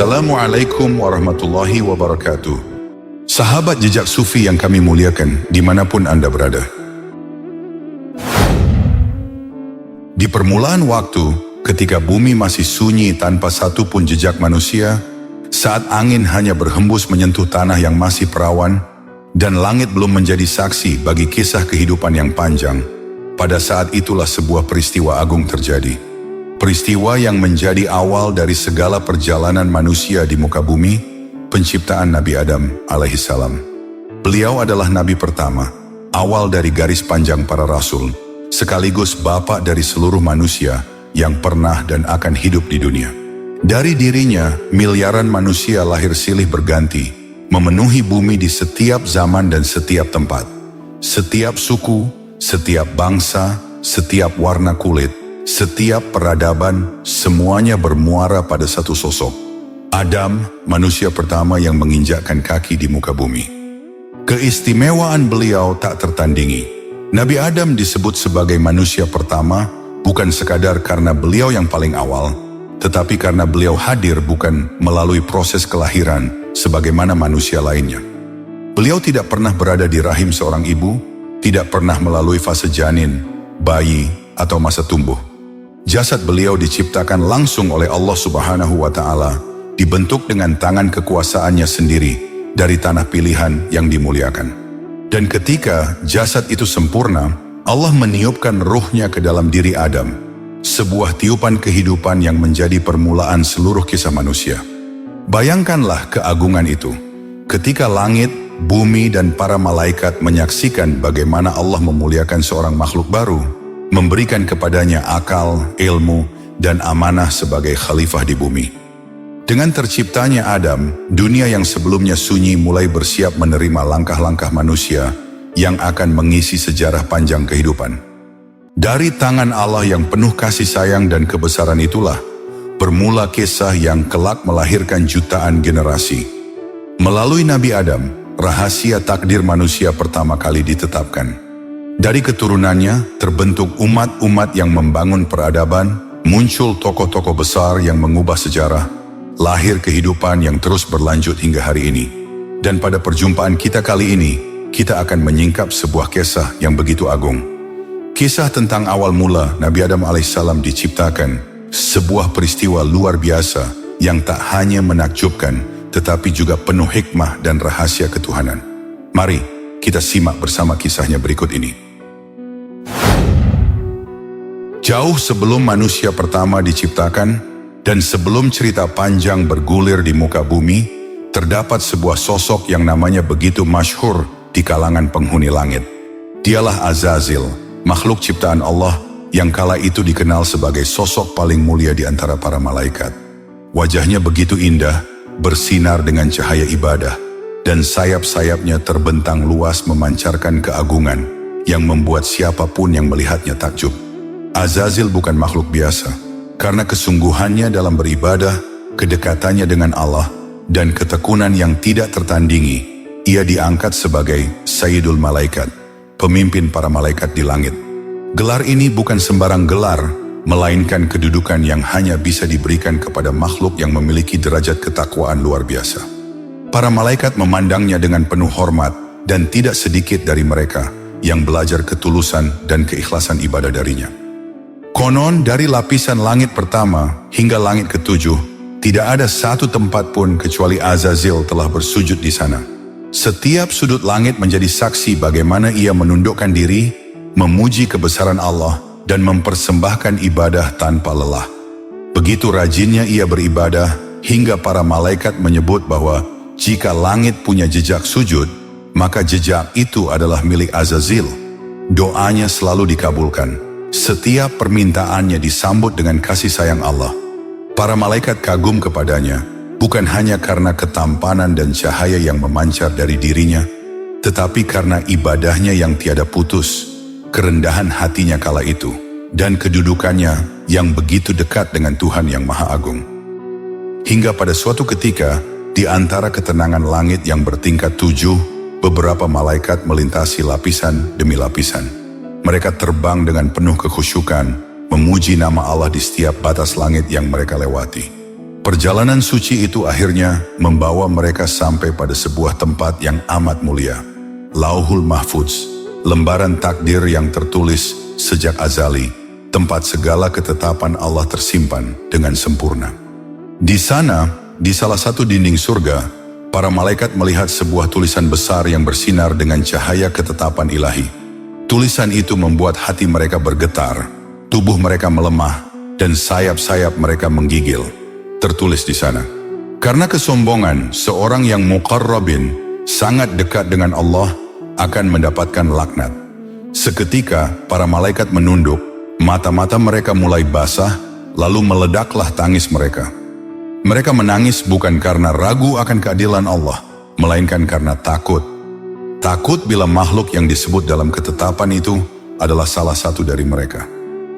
Assalamualaikum warahmatullahi wabarakatuh. Sahabat jejak sufi yang kami muliakan dimanapun Anda berada. Di permulaan waktu, ketika bumi masih sunyi tanpa satu pun jejak manusia, saat angin hanya berhembus menyentuh tanah yang masih perawan, dan langit belum menjadi saksi bagi kisah kehidupan yang panjang, pada saat itulah sebuah peristiwa agung terjadi. Peristiwa yang menjadi awal dari segala perjalanan manusia di muka bumi, penciptaan Nabi Adam alaihissalam. Beliau adalah Nabi pertama, awal dari garis panjang para rasul, sekaligus bapak dari seluruh manusia yang pernah dan akan hidup di dunia. Dari dirinya, miliaran manusia lahir silih berganti, memenuhi bumi di setiap zaman dan setiap tempat. Setiap suku, setiap bangsa, setiap warna kulit, setiap peradaban, semuanya bermuara pada satu sosok. Adam, manusia pertama yang menginjakkan kaki di muka bumi. Keistimewaan beliau tak tertandingi. Nabi Adam disebut sebagai manusia pertama, bukan sekadar karena beliau yang paling awal, tetapi karena beliau hadir bukan melalui proses kelahiran sebagaimana manusia lainnya. Beliau tidak pernah berada di rahim seorang ibu, tidak pernah melalui fase janin, bayi, atau masa tumbuh. Jasad beliau diciptakan langsung oleh Allah Subhanahu wa Ta'ala, dibentuk dengan tangan kekuasaannya sendiri dari tanah pilihan yang dimuliakan. Dan ketika jasad itu sempurna, Allah meniupkan ruhnya ke dalam diri Adam, sebuah tiupan kehidupan yang menjadi permulaan seluruh kisah manusia. Bayangkanlah keagungan itu, ketika langit, bumi, dan para malaikat menyaksikan bagaimana Allah memuliakan seorang makhluk baru, memberikan kepadanya akal, ilmu, dan amanah sebagai khalifah di bumi. Dengan terciptanya Adam, dunia yang sebelumnya sunyi mulai bersiap menerima langkah-langkah manusia yang akan mengisi sejarah panjang kehidupan. Dari tangan Allah yang penuh kasih sayang dan kebesaran itulah, bermula kisah yang kelak melahirkan jutaan generasi. Melalui Nabi Adam, rahasia takdir manusia pertama kali ditetapkan. Dari keturunannya terbentuk umat-umat yang membangun peradaban, muncul tokoh-tokoh besar yang mengubah sejarah, lahir kehidupan yang terus berlanjut hingga hari ini. Dan pada perjumpaan kita kali ini, kita akan menyingkap sebuah kisah yang begitu agung. Kisah tentang awal mula Nabi Adam alaihissalam diciptakan, sebuah peristiwa luar biasa yang tak hanya menakjubkan, tetapi juga penuh hikmah dan rahasia ketuhanan. Mari kita simak bersama kisahnya berikut ini. Jauh sebelum manusia pertama diciptakan, dan sebelum cerita panjang bergulir di muka bumi, terdapat sebuah sosok yang namanya begitu masyhur di kalangan penghuni langit. Dialah Azazil, makhluk ciptaan Allah yang kala itu dikenal sebagai sosok paling mulia di antara para malaikat. Wajahnya begitu indah, bersinar dengan cahaya ibadah, dan sayap-sayapnya terbentang luas memancarkan keagungan yang membuat siapapun yang melihatnya takjub. Azazil bukan makhluk biasa, karena kesungguhannya dalam beribadah, kedekatannya dengan Allah, dan ketekunan yang tidak tertandingi, ia diangkat sebagai Sayyidul Malaikat, pemimpin para malaikat di langit. Gelar ini bukan sembarang gelar, melainkan kedudukan yang hanya bisa diberikan kepada makhluk yang memiliki derajat ketakwaan luar biasa. Para malaikat memandangnya dengan penuh hormat, dan tidak sedikit dari mereka yang belajar ketulusan dan keikhlasan ibadah darinya. Konon dari lapisan langit pertama hingga langit ketujuh, tidak ada satu tempat pun kecuali Azazil telah bersujud di sana. Setiap sudut langit menjadi saksi bagaimana ia menundukkan diri, memuji kebesaran Allah, dan mempersembahkan ibadah tanpa lelah. Begitu rajinnya ia beribadah, hingga para malaikat menyebut bahwa jika langit punya jejak sujud, maka jejak itu adalah milik Azazil. Doanya selalu dikabulkan. Setiap permintaannya disambut dengan kasih sayang Allah. Para malaikat kagum kepadanya, bukan hanya karena ketampanan dan cahaya yang memancar dari dirinya, tetapi karena ibadahnya yang tiada putus, kerendahan hatinya kala itu, dan kedudukannya yang begitu dekat dengan Tuhan yang Maha Agung. Hingga pada suatu ketika, di antara ketenangan langit yang bertingkat 7, beberapa malaikat melintasi lapisan demi lapisan. Mereka terbang dengan penuh kekhusyukan, memuji nama Allah di setiap batas langit yang mereka lewati. Perjalanan suci itu akhirnya membawa mereka sampai pada sebuah tempat yang amat mulia, Lauhul Mahfuz, lembaran takdir yang tertulis sejak azali, tempat segala ketetapan Allah tersimpan dengan sempurna. Di sana, di salah satu dinding surga, para malaikat melihat sebuah tulisan besar yang bersinar dengan cahaya ketetapan ilahi. Tulisan itu membuat hati mereka bergetar, tubuh mereka melemah, dan sayap-sayap mereka menggigil. Tertulis di sana, karena kesombongan seorang yang muqarrabin, sangat dekat dengan Allah, akan mendapatkan laknat. Seketika para malaikat menunduk, mata-mata mereka mulai basah, lalu meledaklah tangis mereka. Mereka menangis bukan karena ragu akan keadilan Allah, melainkan karena takut. Takut bila makhluk yang disebut dalam ketetapan itu adalah salah satu dari mereka.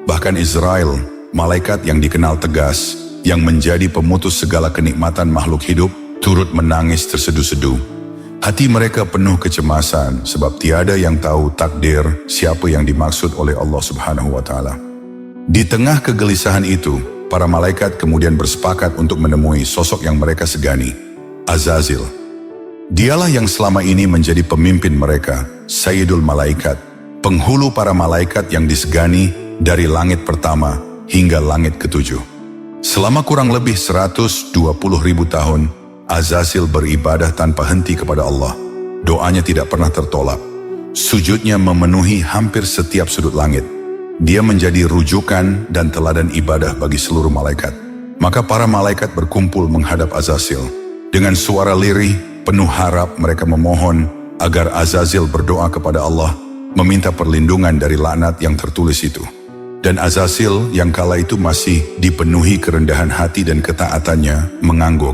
Bahkan Israel, malaikat yang dikenal tegas, yang menjadi pemutus segala kenikmatan makhluk hidup, turut menangis terseduh-seduh. Hati mereka penuh kecemasan sebab tiada yang tahu takdir siapa yang dimaksud oleh Allah Subhanahu wa Ta'ala. Di tengah kegelisahan itu, para malaikat kemudian bersepakat untuk menemui sosok yang mereka segani, Azazil. Dialah yang selama ini menjadi pemimpin mereka, Sayyidul Malaikat, penghulu para malaikat yang disegani dari langit pertama hingga langit ketujuh. Selama kurang lebih 120.000 tahun, Azazil beribadah tanpa henti kepada Allah. Doanya tidak pernah tertolak. Sujudnya memenuhi hampir setiap sudut langit. Dia menjadi rujukan dan teladan ibadah bagi seluruh malaikat. Maka para malaikat berkumpul menghadap Azazil. Dengan suara lirih, penuh harap mereka memohon agar Azazil berdoa kepada Allah, meminta perlindungan dari laknat yang tertulis itu. Dan Azazil yang kala itu masih dipenuhi kerendahan hati dan ketaatannya, mengangguk.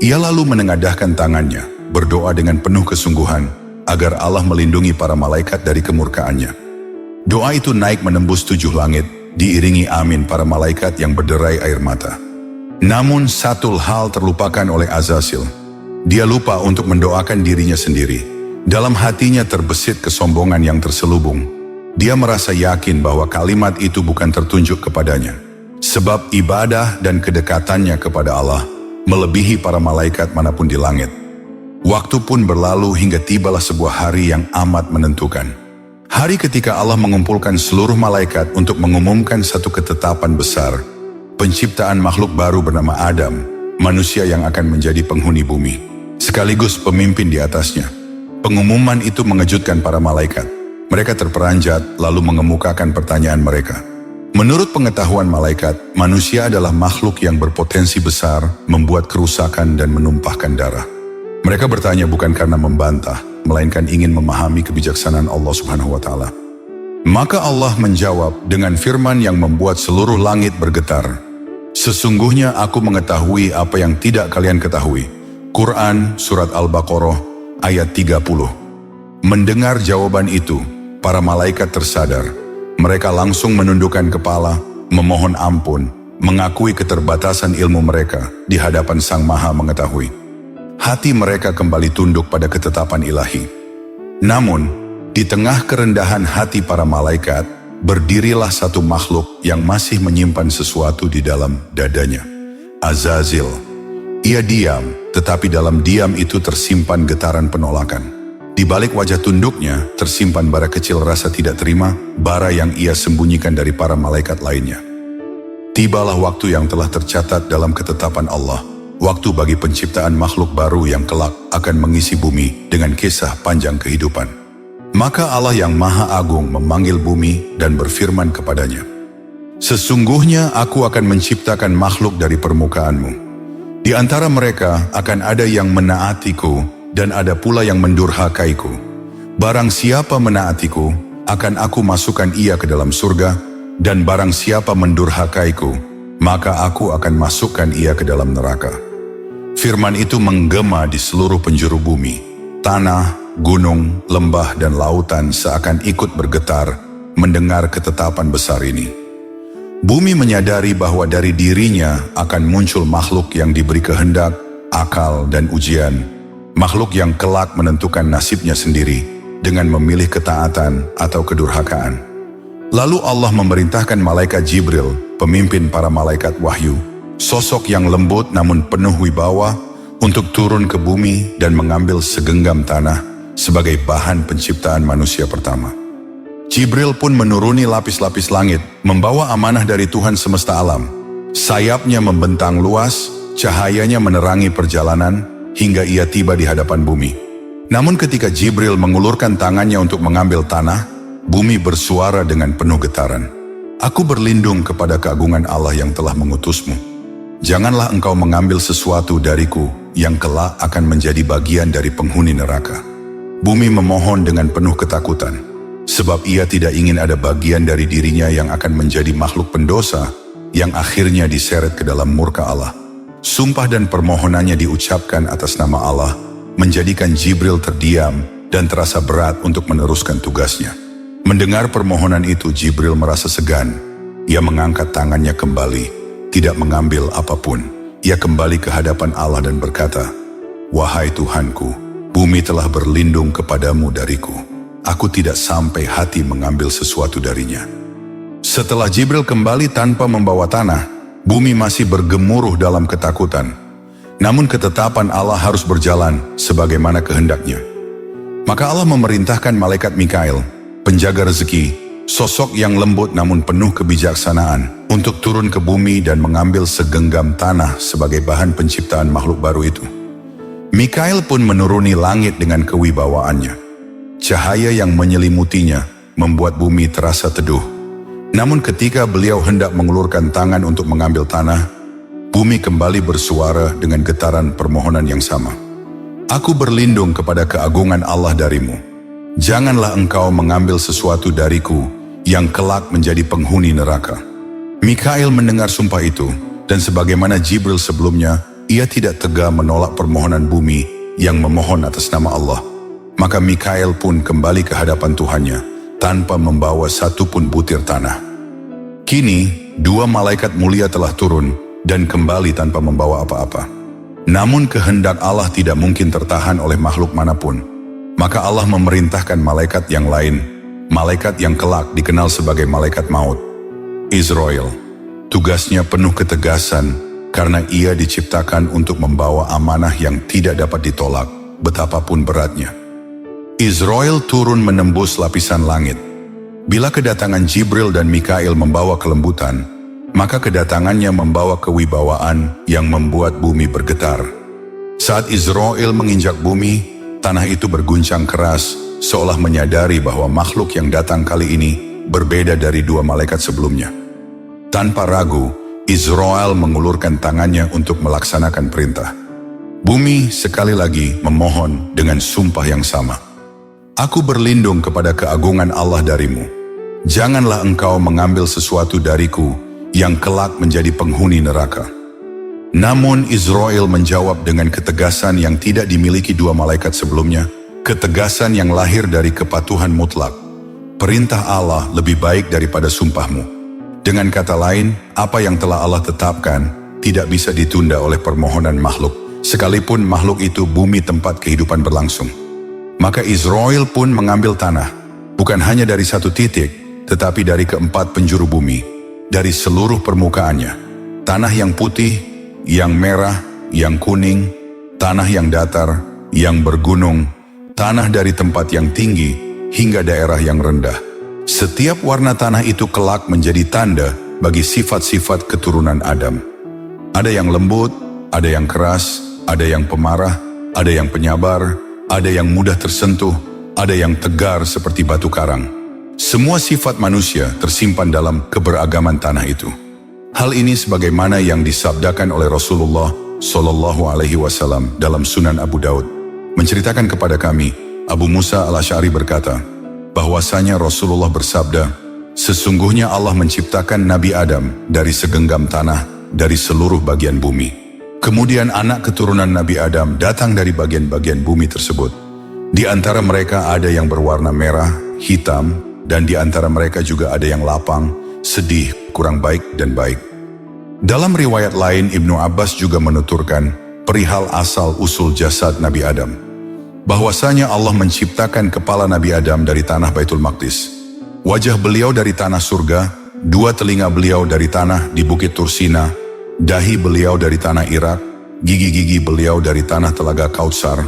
Ia lalu menengadahkan tangannya, berdoa dengan penuh kesungguhan, agar Allah melindungi para malaikat dari kemurkaannya. Doa itu naik menembus 7 langit, diiringi amin para malaikat yang berderai air mata. Namun satu hal terlupakan oleh Azazil. Dia lupa untuk mendoakan dirinya sendiri. Dalam hatinya terbesit kesombongan yang terselubung. Dia merasa yakin bahwa kalimat itu bukan tertunjuk kepadanya. Sebab ibadah dan kedekatannya kepada Allah melebihi para malaikat manapun di langit. Waktu pun berlalu hingga tibalah sebuah hari yang amat menentukan. Hari ketika Allah mengumpulkan seluruh malaikat untuk mengumumkan satu ketetapan besar, penciptaan makhluk baru bernama Adam, manusia yang akan menjadi penghuni bumi, sekaligus pemimpin di atasnya. Pengumuman itu mengejutkan para malaikat. Mereka terperanjat lalu mengemukakan pertanyaan mereka. Menurut pengetahuan malaikat, manusia adalah makhluk yang berpotensi besar, membuat kerusakan dan menumpahkan darah. Mereka bertanya bukan karena membantah, melainkan ingin memahami kebijaksanaan Allah Subhanahu wa Ta'ala. Maka Allah menjawab dengan firman yang membuat seluruh langit bergetar. Sesungguhnya aku mengetahui apa yang tidak kalian ketahui. Quran Surat Al-Baqarah ayat 30. Mendengar jawaban itu, para malaikat tersadar. Mereka langsung menundukkan kepala, memohon ampun, mengakui keterbatasan ilmu mereka di hadapan Sang Maha Mengetahui. Hati mereka kembali tunduk pada ketetapan ilahi. Namun, di tengah kerendahan hati para malaikat, berdirilah satu makhluk yang masih menyimpan sesuatu di dalam dadanya. Azazil. Ia diam, tetapi dalam diam itu tersimpan getaran penolakan. Di balik wajah tunduknya, tersimpan bara kecil rasa tidak terima, bara yang ia sembunyikan dari para malaikat lainnya. Tibalah waktu yang telah tercatat dalam ketetapan Allah. Waktu bagi penciptaan makhluk baru yang kelak akan mengisi bumi dengan kisah panjang kehidupan. Maka Allah yang Maha Agung memanggil bumi dan berfirman kepadanya, "Sesungguhnya aku akan menciptakan makhluk dari permukaanmu. Di antara mereka akan ada yang menaatiku dan ada pula yang mendurhakaiku. Barang siapa menaatiku, akan aku masukkan ia ke dalam surga, dan barang siapa mendurhakaiku, maka aku akan masukkan ia ke dalam neraka." Firman itu menggema di seluruh penjuru bumi. Tanah, gunung, lembah, dan lautan seakan ikut bergetar mendengar ketetapan besar ini. Bumi menyadari bahwa dari dirinya akan muncul makhluk yang diberi kehendak, akal, dan ujian. Makhluk yang kelak menentukan nasibnya sendiri dengan memilih ketaatan atau kedurhakaan. Lalu Allah memerintahkan malaikat Jibril, pemimpin para malaikat wahyu, sosok yang lembut namun penuh wibawa, untuk turun ke bumi dan mengambil segenggam tanah sebagai bahan penciptaan manusia pertama. Jibril pun menuruni lapis-lapis langit, membawa amanah dari Tuhan semesta alam. Sayapnya membentang luas, cahayanya menerangi perjalanan, hingga ia tiba di hadapan bumi. Namun ketika Jibril mengulurkan tangannya untuk mengambil tanah, bumi bersuara dengan penuh getaran. Aku berlindung kepada keagungan Allah yang telah mengutusmu. Janganlah engkau mengambil sesuatu dariku yang kelak akan menjadi bagian dari penghuni neraka. Bumi memohon dengan penuh ketakutan, sebab ia tidak ingin ada bagian dari dirinya yang akan menjadi makhluk pendosa yang akhirnya diseret ke dalam murka Allah. Sumpah dan permohonannya diucapkan atas nama Allah, menjadikan Jibril terdiam dan terasa berat untuk meneruskan tugasnya. Mendengar permohonan itu, Jibril merasa segan. Ia mengangkat tangannya kembali, tidak mengambil apapun. Ia kembali ke hadapan Allah dan berkata, "Wahai Tuhanku, bumi telah berlindung kepadamu dariku. Aku tidak sampai hati mengambil sesuatu darinya." Setelah Jibril kembali tanpa membawa tanah, bumi masih bergemuruh dalam ketakutan. Namun ketetapan Allah harus berjalan sebagaimana kehendaknya. Maka Allah memerintahkan malaikat Mikail, penjaga rezeki, sosok yang lembut namun penuh kebijaksanaan, untuk turun ke bumi dan mengambil segenggam tanah sebagai bahan penciptaan makhluk baru itu. Mikail pun menuruni langit dengan kewibawaannya. Cahaya yang menyelimutinya membuat bumi terasa teduh. Namun ketika beliau hendak mengulurkan tangan untuk mengambil tanah, bumi kembali bersuara dengan getaran permohonan yang sama. Aku berlindung kepada keagungan Allah darimu. Janganlah engkau mengambil sesuatu dariku yang kelak menjadi penghuni neraka. Mikail mendengar sumpah itu, dan sebagaimana Jibril sebelumnya, ia tidak tega menolak permohonan bumi yang memohon atas nama Allah. Maka Mikail pun kembali ke hadapan Tuhannya, tanpa membawa satupun butir tanah. Kini, dua malaikat mulia telah turun, dan kembali tanpa membawa apa-apa. Namun kehendak Allah tidak mungkin tertahan oleh makhluk manapun. Maka Allah memerintahkan malaikat yang lain, malaikat yang kelak dikenal sebagai malaikat maut, Izrail. Tugasnya penuh ketegasan karena ia diciptakan untuk membawa amanah yang tidak dapat ditolak, betapapun beratnya. Izrail turun menembus lapisan langit. Bila kedatangan Jibril dan Mikail membawa kelembutan, maka kedatangannya membawa kewibawaan yang membuat bumi bergetar. Saat Izrail menginjak bumi, tanah itu berguncang keras, seolah menyadari bahwa makhluk yang datang kali ini berbeda dari dua malaikat sebelumnya. Tanpa ragu, Izrail mengulurkan tangannya untuk melaksanakan perintah. Bumi sekali lagi memohon dengan sumpah yang sama. Aku berlindung kepada keagungan Allah darimu. Janganlah engkau mengambil sesuatu dariku yang kelak menjadi penghuni neraka. Namun Izrail menjawab dengan ketegasan yang tidak dimiliki dua malaikat sebelumnya, ketegasan yang lahir dari kepatuhan mutlak. Perintah Allah lebih baik daripada sumpahmu. Dengan kata lain, apa yang telah Allah tetapkan tidak bisa ditunda oleh permohonan makhluk, sekalipun makhluk itu bumi tempat kehidupan berlangsung. Maka Izrail pun mengambil tanah, bukan hanya dari satu titik, tetapi dari keempat penjuru bumi, dari seluruh permukaannya. Tanah yang putih, yang merah, yang kuning, tanah yang datar, yang bergunung, tanah dari tempat yang tinggi, hingga daerah yang rendah. Setiap warna tanah itu kelak menjadi tanda bagi sifat-sifat keturunan Adam. Ada yang lembut, ada yang keras, ada yang pemarah, ada yang penyabar, ada yang mudah tersentuh, ada yang tegar seperti batu karang. Semua sifat manusia tersimpan dalam keberagaman tanah itu. Hal ini sebagaimana yang disabdakan oleh Rasulullah Shallallahu Alaihi Wasallam dalam Sunan Abu Daud, menceritakan kepada kami, Abu Musa al-Asy'ari berkata, bahwasanya Rasulullah bersabda, sesungguhnya Allah menciptakan Nabi Adam dari segenggam tanah dari seluruh bagian bumi. Kemudian anak keturunan Nabi Adam datang dari bagian-bagian bumi tersebut. Di antara mereka ada yang berwarna merah, hitam, dan di antara mereka juga ada yang lapang, sedih, kurang baik, dan baik. Dalam riwayat lain, Ibnu Abbas juga menuturkan perihal asal-usul jasad Nabi Adam, bahwasanya Allah menciptakan kepala Nabi Adam dari tanah Baitul Maqdis, wajah beliau dari tanah surga, dua telinga beliau dari tanah di Bukit Tursina, Dahi beliau dari tanah Irak, gigi-gigi beliau dari tanah Telaga Kautsar,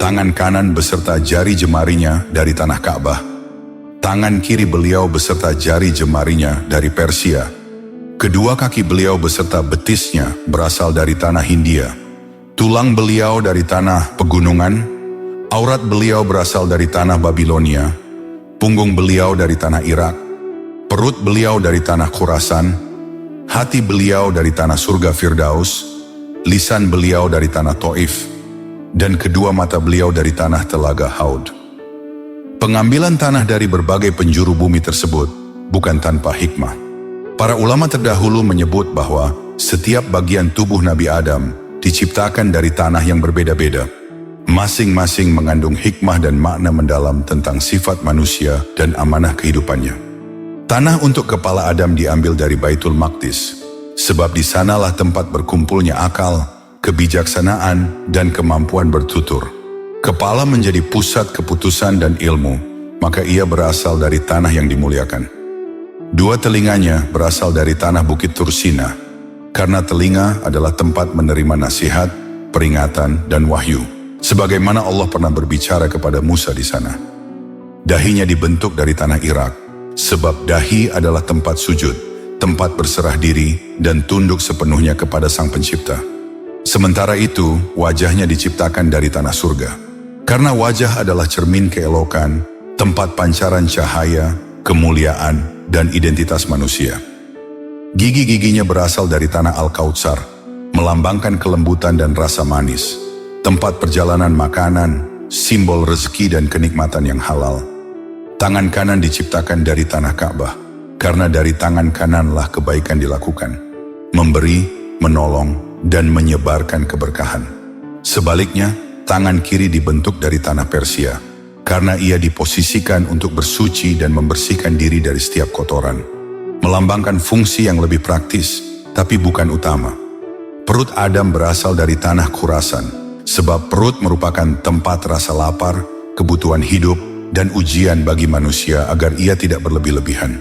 tangan kanan beserta jari jemarinya dari tanah Ka'bah, tangan kiri beliau beserta jari jemarinya dari Persia, kedua kaki beliau beserta betisnya berasal dari tanah Hindia, tulang beliau dari tanah pegunungan, aurat beliau berasal dari tanah Babilonia, punggung beliau dari tanah Irak, perut beliau dari tanah Khurasan, hati beliau dari tanah surga Firdaus, lisan beliau dari tanah Taif, dan kedua mata beliau dari tanah Telaga Haud. Pengambilan tanah dari berbagai penjuru bumi tersebut bukan tanpa hikmah. Para ulama terdahulu menyebut bahwa setiap bagian tubuh Nabi Adam diciptakan dari tanah yang berbeda-beda. Masing-masing mengandung hikmah dan makna mendalam tentang sifat manusia dan amanah kehidupannya. Tanah untuk kepala Adam diambil dari Baitul Maqdis, sebab di sanalah tempat berkumpulnya akal, kebijaksanaan, dan kemampuan bertutur. Kepala menjadi pusat keputusan dan ilmu, maka ia berasal dari tanah yang dimuliakan. Dua telinganya berasal dari tanah Bukit Tursina, karena telinga adalah tempat menerima nasihat, peringatan, dan wahyu. Sebagaimana Allah pernah berbicara kepada Musa di sana. Dahinya dibentuk dari tanah Irak, sebab dahi adalah tempat sujud, tempat berserah diri, dan tunduk sepenuhnya kepada Sang Pencipta. Sementara itu, wajahnya diciptakan dari tanah surga. Karena wajah adalah cermin keelokan, tempat pancaran cahaya, kemuliaan, dan identitas manusia. Gigi-giginya berasal dari tanah Al-Kautsar, melambangkan kelembutan dan rasa manis, tempat perjalanan makanan, simbol rezeki dan kenikmatan yang halal. Tangan kanan diciptakan dari tanah Ka'bah, karena dari tangan kananlah kebaikan dilakukan, memberi, menolong, dan menyebarkan keberkahan. Sebaliknya, tangan kiri dibentuk dari tanah Persia, karena ia diposisikan untuk bersuci dan membersihkan diri dari setiap kotoran, melambangkan fungsi yang lebih praktis, tapi bukan utama. Perut Adam berasal dari tanah Khurasan, sebab perut merupakan tempat rasa lapar, kebutuhan hidup, dan ujian bagi manusia agar ia tidak berlebih-lebihan.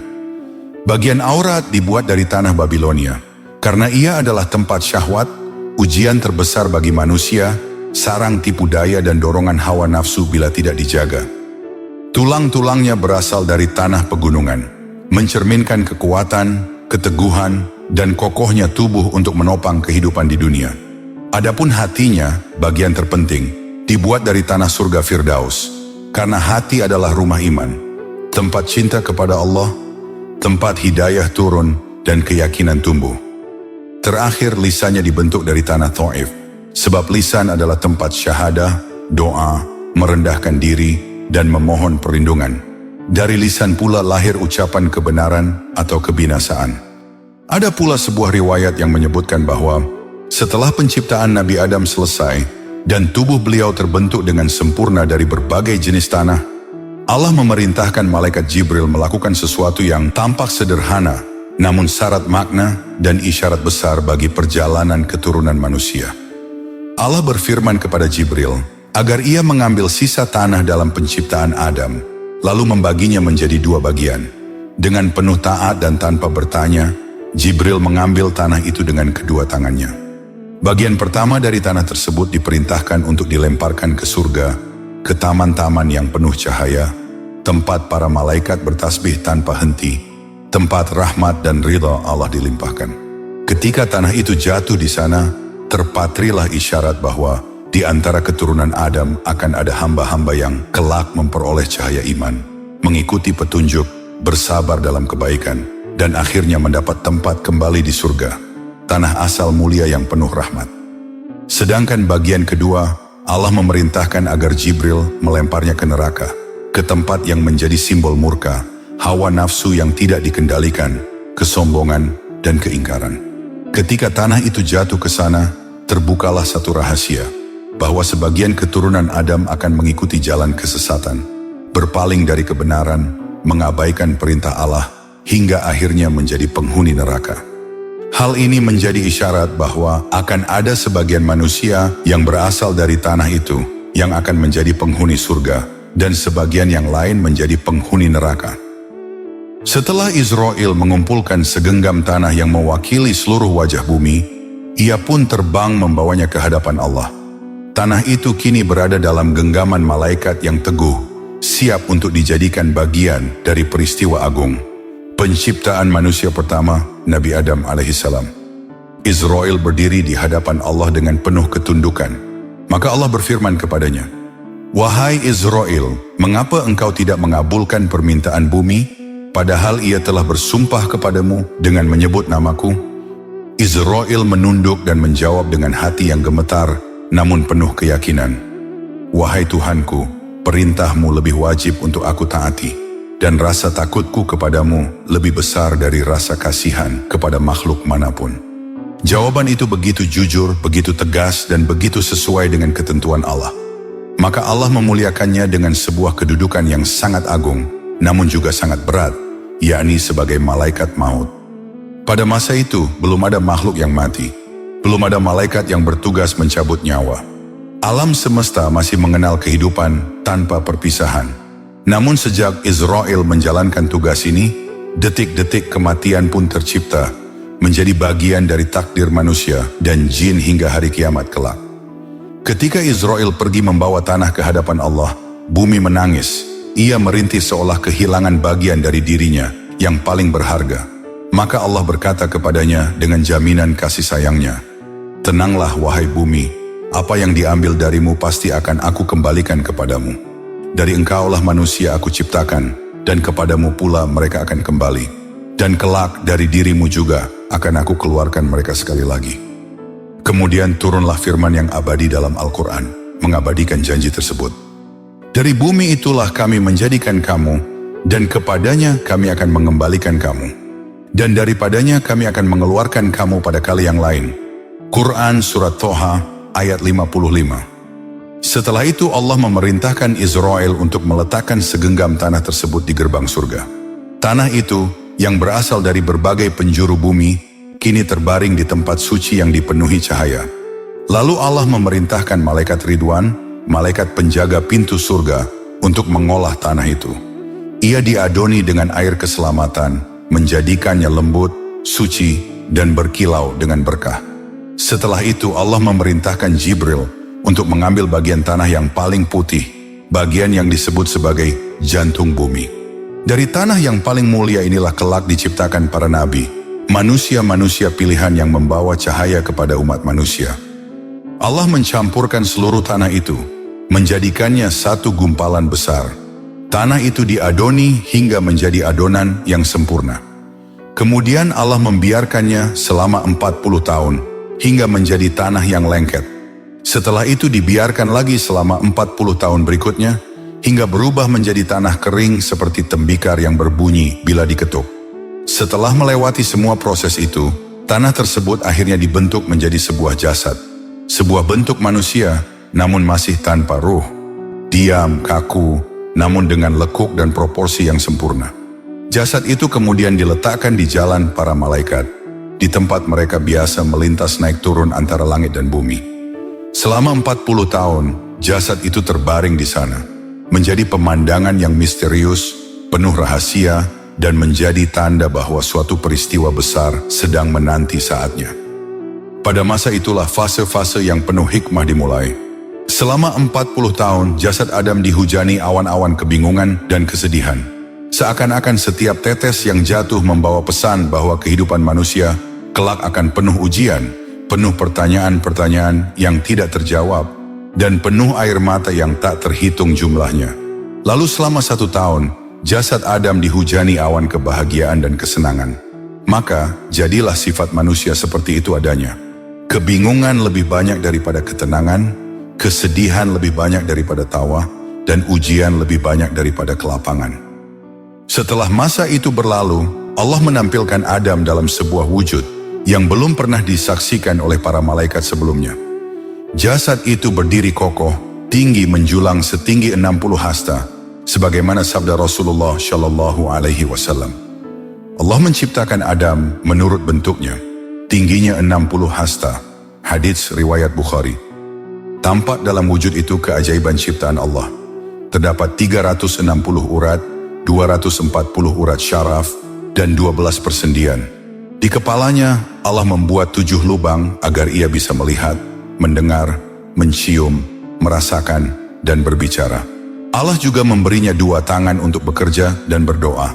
Bagian aurat dibuat dari tanah Babilonia, karena ia adalah tempat syahwat, ujian terbesar bagi manusia, sarang tipu daya dan dorongan hawa nafsu bila tidak dijaga. Tulang-tulangnya berasal dari tanah pegunungan, mencerminkan kekuatan, keteguhan, dan kokohnya tubuh untuk menopang kehidupan di dunia. Adapun hatinya, bagian terpenting, dibuat dari tanah surga Firdaus, karena hati adalah rumah iman, tempat cinta kepada Allah, tempat hidayah turun dan keyakinan tumbuh. Terakhir, lisannya dibentuk dari tanah Taif, sebab lisan adalah tempat syahadah, doa, merendahkan diri, dan memohon perlindungan. Dari lisan pula lahir ucapan kebenaran atau kebinasaan. Ada pula sebuah riwayat yang menyebutkan bahwa setelah penciptaan Nabi Adam selesai dan tubuh beliau terbentuk dengan sempurna dari berbagai jenis tanah, Allah memerintahkan malaikat Jibril melakukan sesuatu yang tampak sederhana, namun syarat makna dan isyarat besar bagi perjalanan keturunan manusia. Allah berfirman kepada Jibril agar ia mengambil sisa tanah dalam penciptaan Adam, lalu membaginya menjadi dua bagian. Dengan penuh taat dan tanpa bertanya, Jibril mengambil tanah itu dengan kedua tangannya. Bagian pertama dari tanah tersebut diperintahkan untuk dilemparkan ke surga, ke taman-taman yang penuh cahaya, tempat para malaikat bertasbih tanpa henti, tempat rahmat dan ridha Allah dilimpahkan. Ketika tanah itu jatuh di sana, terpatrilah isyarat bahwa di antara keturunan Adam akan ada hamba-hamba yang kelak memperoleh cahaya iman, mengikuti petunjuk, bersabar dalam kebaikan, dan akhirnya mendapat tempat kembali di surga, tanah asal mulia yang penuh rahmat. Sedangkan bagian kedua, Allah memerintahkan agar Jibril melemparnya ke neraka, ke tempat yang menjadi simbol murka, hawa nafsu yang tidak dikendalikan, kesombongan, dan keingkaran. Ketika tanah itu jatuh ke sana, terbukalah satu rahasia, bahwa sebagian keturunan Adam akan mengikuti jalan kesesatan, berpaling dari kebenaran, mengabaikan perintah Allah, hingga akhirnya menjadi penghuni neraka. Hal ini menjadi isyarat bahwa akan ada sebagian manusia yang berasal dari tanah itu, yang akan menjadi penghuni surga, dan sebagian yang lain menjadi penghuni neraka. Setelah Israel mengumpulkan segenggam tanah yang mewakili seluruh wajah bumi, ia pun terbang membawanya ke hadapan Allah. Tanah itu kini berada dalam genggaman malaikat yang teguh, siap untuk dijadikan bagian dari peristiwa agung, penciptaan manusia pertama, Nabi Adam alaihissalam. Israel berdiri di hadapan Allah dengan penuh ketundukan. Maka Allah berfirman kepadanya, "Wahai Israel, mengapa engkau tidak mengabulkan permintaan bumi, padahal ia telah bersumpah kepadamu dengan menyebut namaku?" Israel menunduk dan menjawab dengan hati yang gemetar, namun penuh keyakinan, "Wahai Tuhanku, perintahmu lebih wajib untuk aku taati, dan rasa takutku kepadamu lebih besar dari rasa kasihan kepada makhluk manapun." Jawaban itu begitu jujur, begitu tegas, dan begitu sesuai dengan ketentuan Allah. Maka Allah memuliakannya dengan sebuah kedudukan yang sangat agung, namun juga sangat berat, yakni sebagai malaikat maut. Pada masa itu, belum ada makhluk yang mati, belum ada malaikat yang bertugas mencabut nyawa. Alam semesta masih mengenal kehidupan tanpa perpisahan. Namun sejak Israel menjalankan tugas ini, detik-detik kematian pun tercipta, menjadi bagian dari takdir manusia dan jin hingga hari kiamat kelak. Ketika Israel pergi membawa tanah ke hadapan Allah, bumi menangis. Ia merintih seolah kehilangan bagian dari dirinya yang paling berharga. Maka Allah berkata kepadanya dengan jaminan kasih sayangnya, "Tenanglah wahai bumi, apa yang diambil darimu pasti akan aku kembalikan kepadamu. Dari engkaulah manusia aku ciptakan, dan kepadamu pula mereka akan kembali. Dan kelak dari dirimu juga akan aku keluarkan mereka sekali lagi." Kemudian turunlah firman yang abadi dalam Al-Quran, mengabadikan janji tersebut. "Dari bumi itulah kami menjadikan kamu, dan kepadanya kami akan mengembalikan kamu. Dan daripadanya kami akan mengeluarkan kamu pada kali yang lain." Quran Surat Toha ayat 55. Setelah itu Allah memerintahkan Israel untuk meletakkan segenggam tanah tersebut di gerbang surga. Tanah itu, yang berasal dari berbagai penjuru bumi, kini terbaring di tempat suci yang dipenuhi cahaya. Lalu Allah memerintahkan malaikat Ridwan, malaikat penjaga pintu surga, untuk mengolah tanah itu. Ia diadoni dengan air keselamatan, menjadikannya lembut, suci, dan berkilau dengan berkah. Setelah itu Allah memerintahkan Jibril untuk mengambil bagian tanah yang paling putih, bagian yang disebut sebagai jantung bumi. Dari tanah yang paling mulia inilah kelak diciptakan para nabi, manusia-manusia pilihan yang membawa cahaya kepada umat manusia. Allah mencampurkan seluruh tanah itu, menjadikannya satu gumpalan besar. Tanah itu diadoni hingga menjadi adonan yang sempurna. Kemudian Allah membiarkannya selama 40 tahun, hingga menjadi tanah yang lengket. Setelah itu dibiarkan lagi selama 40 tahun berikutnya, hingga berubah menjadi tanah kering seperti tembikar yang berbunyi bila diketuk. Setelah melewati semua proses itu, tanah tersebut akhirnya dibentuk menjadi sebuah jasad. Sebuah bentuk manusia, namun masih tanpa ruh. Diam, kaku, namun dengan lekuk dan proporsi yang sempurna. Jasad itu kemudian diletakkan di jalan para malaikat, di tempat mereka biasa melintas naik turun antara langit dan bumi. Selama 40 tahun, jasad itu terbaring di sana, menjadi pemandangan yang misterius, penuh rahasia, dan menjadi tanda bahwa suatu peristiwa besar sedang menanti saatnya. Pada masa itulah fase-fase yang penuh hikmah dimulai. Selama 40 tahun, jasad Adam dihujani awan-awan kebingungan dan kesedihan. Seakan-akan setiap tetes yang jatuh membawa pesan bahwa kehidupan manusia kelak akan penuh ujian, penuh pertanyaan-pertanyaan yang tidak terjawab, dan penuh air mata yang tak terhitung jumlahnya. Lalu selama 1 tahun, jasad Adam dihujani awan kebahagiaan dan kesenangan. Maka, jadilah sifat manusia seperti itu adanya. Kebingungan lebih banyak daripada ketenangan, kesedihan lebih banyak daripada tawa, dan ujian lebih banyak daripada kelapangan. Setelah masa itu berlalu, Allah menampilkan Adam dalam sebuah wujud yang belum pernah disaksikan oleh para malaikat sebelumnya. Jasad itu berdiri kokoh, tinggi menjulang setinggi 60 hasta, sebagaimana sabda Rasulullah Shallallahu Alaihi Wasallam. Allah menciptakan Adam menurut bentuknya, tingginya 60 hasta, hadits riwayat Bukhari. Tampak dalam wujud itu keajaiban ciptaan Allah. Terdapat 360 urat, 240 urat syaraf, dan 12 persendian. Di kepalanya, Allah membuat 7 lubang agar ia bisa melihat, mendengar, mencium, merasakan, dan berbicara. Allah juga memberinya 2 tangan untuk bekerja dan berdoa,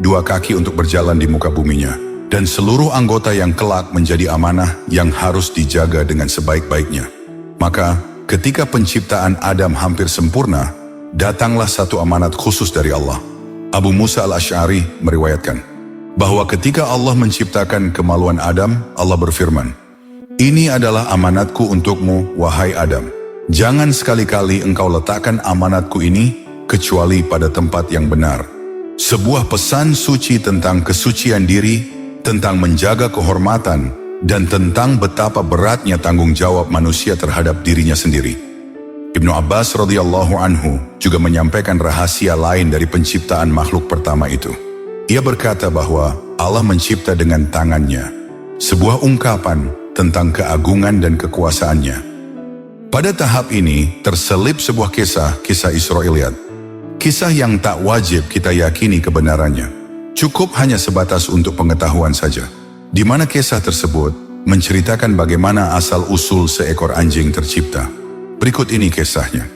2 kaki untuk berjalan di muka buminya, dan seluruh anggota yang kelak menjadi amanah yang harus dijaga dengan sebaik-baiknya. Maka, ketika penciptaan Adam hampir sempurna, datanglah satu amanat khusus dari Allah. Abu Musa al-Asy'ari meriwayatkan bahwa ketika Allah menciptakan kemaluan Adam, Allah berfirman, "Ini adalah amanatku untukmu, wahai Adam. Jangan sekali-kali engkau letakkan amanatku ini kecuali pada tempat yang benar." Sebuah pesan suci tentang kesucian diri, tentang menjaga kehormatan, dan tentang betapa beratnya tanggung jawab manusia terhadap dirinya sendiri. Ibnu Abbas radhiyallahu anhu juga menyampaikan rahasia lain dari penciptaan makhluk pertama itu. Ia berkata bahwa Allah mencipta dengan tangannya, sebuah ungkapan tentang keagungan dan kekuasaannya. Pada tahap ini terselip sebuah kisah Israiliyat. Kisah yang tak wajib kita yakini kebenarannya. Cukup hanya sebatas untuk pengetahuan saja. Di mana kisah tersebut menceritakan bagaimana asal-usul seekor anjing tercipta. Berikut ini kisahnya.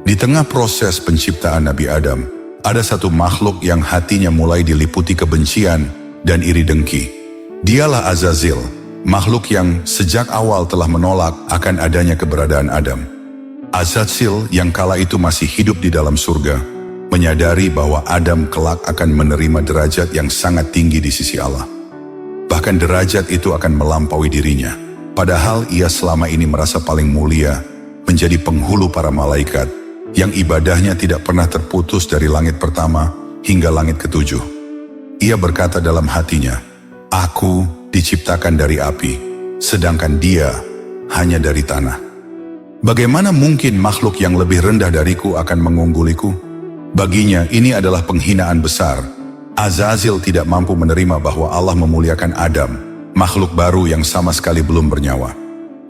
Di tengah proses penciptaan Nabi Adam, ada satu makhluk yang hatinya mulai diliputi kebencian dan iri dengki. Dialah Azazil, makhluk yang sejak awal telah menolak akan adanya keberadaan Adam. Azazil yang kala itu masih hidup di dalam surga, menyadari bahwa Adam kelak akan menerima derajat yang sangat tinggi di sisi Allah. Bahkan derajat itu akan melampaui dirinya. Padahal ia selama ini merasa paling mulia, menjadi penghulu para malaikat, yang ibadahnya tidak pernah terputus dari langit pertama hingga langit ke-7. Ia berkata dalam hatinya, "Aku diciptakan dari api, sedangkan dia hanya dari tanah. Bagaimana mungkin makhluk yang lebih rendah dariku akan mengungguliku?" Baginya ini adalah penghinaan besar. Azazil tidak mampu menerima bahwa Allah memuliakan Adam, makhluk baru yang sama sekali belum bernyawa.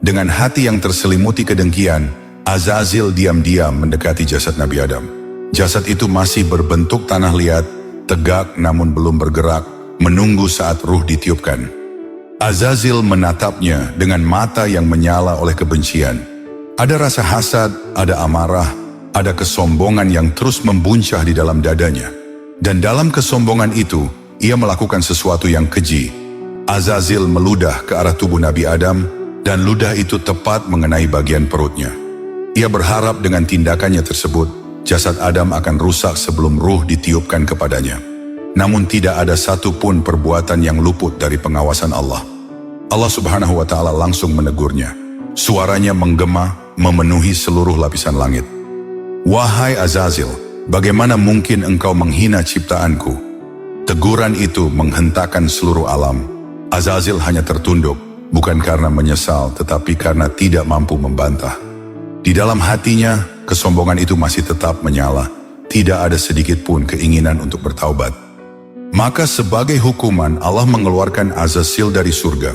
Dengan hati yang terselimuti kedengkian, Azazil diam-diam mendekati jasad Nabi Adam. Jasad itu masih berbentuk tanah liat, tegak namun belum bergerak, menunggu saat ruh ditiupkan. Azazil menatapnya dengan mata yang menyala oleh kebencian. Ada rasa hasad, ada amarah, ada kesombongan yang terus membuncah di dalam dadanya. Dan dalam kesombongan itu, ia melakukan sesuatu yang keji. Azazil meludah ke arah tubuh Nabi Adam, dan ludah itu tepat mengenai bagian perutnya. Ia berharap dengan tindakannya tersebut, jasad Adam akan rusak sebelum ruh ditiupkan kepadanya. Namun tidak ada satupun perbuatan yang luput dari pengawasan Allah. Allah Subhanahu wa Ta'ala langsung menegurnya. Suaranya menggema, memenuhi seluruh lapisan langit. "Wahai Azazil, bagaimana mungkin engkau menghina ciptaanku?" Teguran itu menghentakkan seluruh alam. Azazil hanya tertunduk, bukan karena menyesal, tetapi karena tidak mampu membantah. Di dalam hatinya, kesombongan itu masih tetap menyala. Tidak ada sedikit pun keinginan untuk bertaubat. Maka sebagai hukuman, Allah mengeluarkan Azazil dari surga.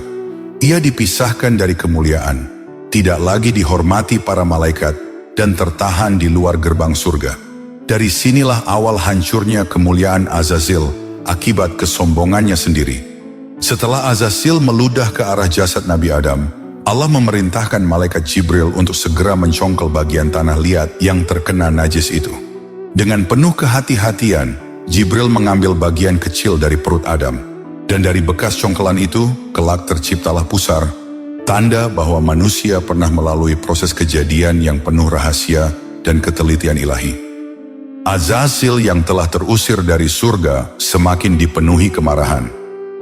Ia dipisahkan dari kemuliaan, tidak lagi dihormati para malaikat, dan tertahan di luar gerbang surga. Dari sinilah awal hancurnya kemuliaan Azazil akibat kesombongannya sendiri. Setelah Azazil meludah ke arah jasad Nabi Adam, Allah memerintahkan malaikat Jibril untuk segera mencongkel bagian tanah liat yang terkena najis itu. Dengan penuh kehati-hatian, Jibril mengambil bagian kecil dari perut Adam. Dan dari bekas congkelan itu, kelak terciptalah pusar, tanda bahwa manusia pernah melalui proses kejadian yang penuh rahasia dan ketelitian ilahi. Azazil yang telah terusir dari surga semakin dipenuhi kemarahan.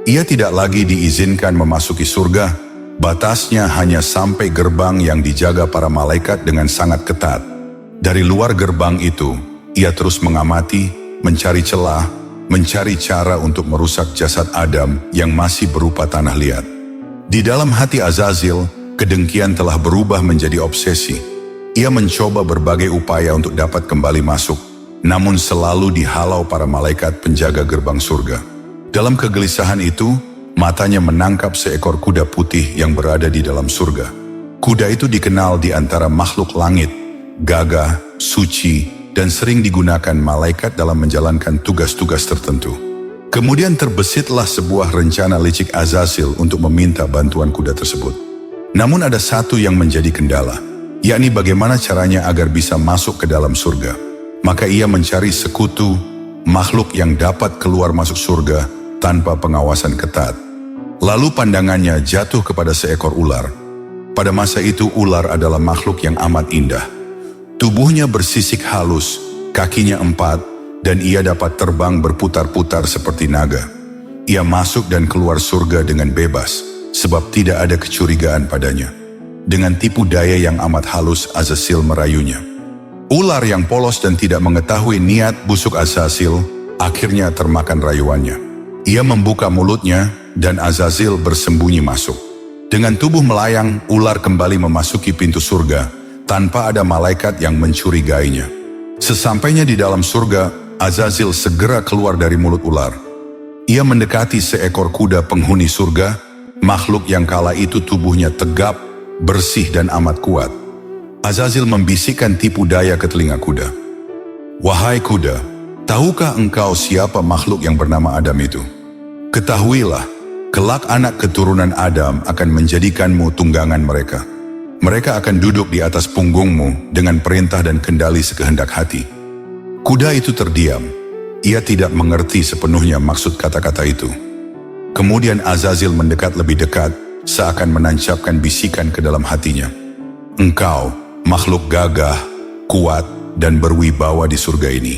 Ia tidak lagi diizinkan memasuki surga, batasnya hanya sampai gerbang yang dijaga para malaikat dengan sangat ketat. Dari luar gerbang itu, ia terus mengamati, mencari celah, mencari cara untuk merusak jasad Adam yang masih berupa tanah liat. Di dalam hati Azazil, kedengkian telah berubah menjadi obsesi. Ia mencoba berbagai upaya untuk dapat kembali masuk, namun selalu dihalau para malaikat penjaga gerbang surga. Dalam kegelisahan itu, matanya menangkap seekor kuda putih yang berada di dalam surga. Kuda itu dikenal di antara makhluk langit, gagah, suci, dan sering digunakan malaikat dalam menjalankan tugas-tugas tertentu. Kemudian terbesitlah sebuah rencana licik Azazil untuk meminta bantuan kuda tersebut. Namun ada satu yang menjadi kendala, yakni bagaimana caranya agar bisa masuk ke dalam surga. Maka ia mencari sekutu, makhluk yang dapat keluar masuk surga tanpa pengawasan ketat. Lalu pandangannya jatuh kepada seekor ular. Pada masa itu ular adalah makhluk yang amat indah. Tubuhnya bersisik halus, kakinya 4, dan ia dapat terbang berputar-putar seperti naga. Ia masuk dan keluar surga dengan bebas, sebab tidak ada kecurigaan padanya. Dengan tipu daya yang amat halus, Azazil merayunya. Ular yang polos dan tidak mengetahui niat busuk Azazil, akhirnya termakan rayuannya. Ia membuka mulutnya, dan Azazil bersembunyi masuk. Dengan tubuh melayang, ular kembali memasuki pintu surga, tanpa ada malaikat yang mencurigainya. Sesampainya di dalam surga, Azazil segera keluar dari mulut ular. Ia mendekati seekor kuda penghuni surga, makhluk yang kala itu tubuhnya tegap, bersih dan amat kuat. Azazil membisikkan tipu daya ke telinga kuda. "Wahai kuda, tahukah engkau siapa makhluk yang bernama Adam itu? Ketahuilah, kelak anak keturunan Adam akan menjadikanmu tunggangan mereka. Mereka akan duduk di atas punggungmu dengan perintah dan kendali sekehendak hati." Kuda itu terdiam. Ia tidak mengerti sepenuhnya maksud kata-kata itu. Kemudian Azazil mendekat lebih dekat, seakan menancapkan bisikan ke dalam hatinya. "Engkau, makhluk gagah, kuat, dan berwibawa di surga ini.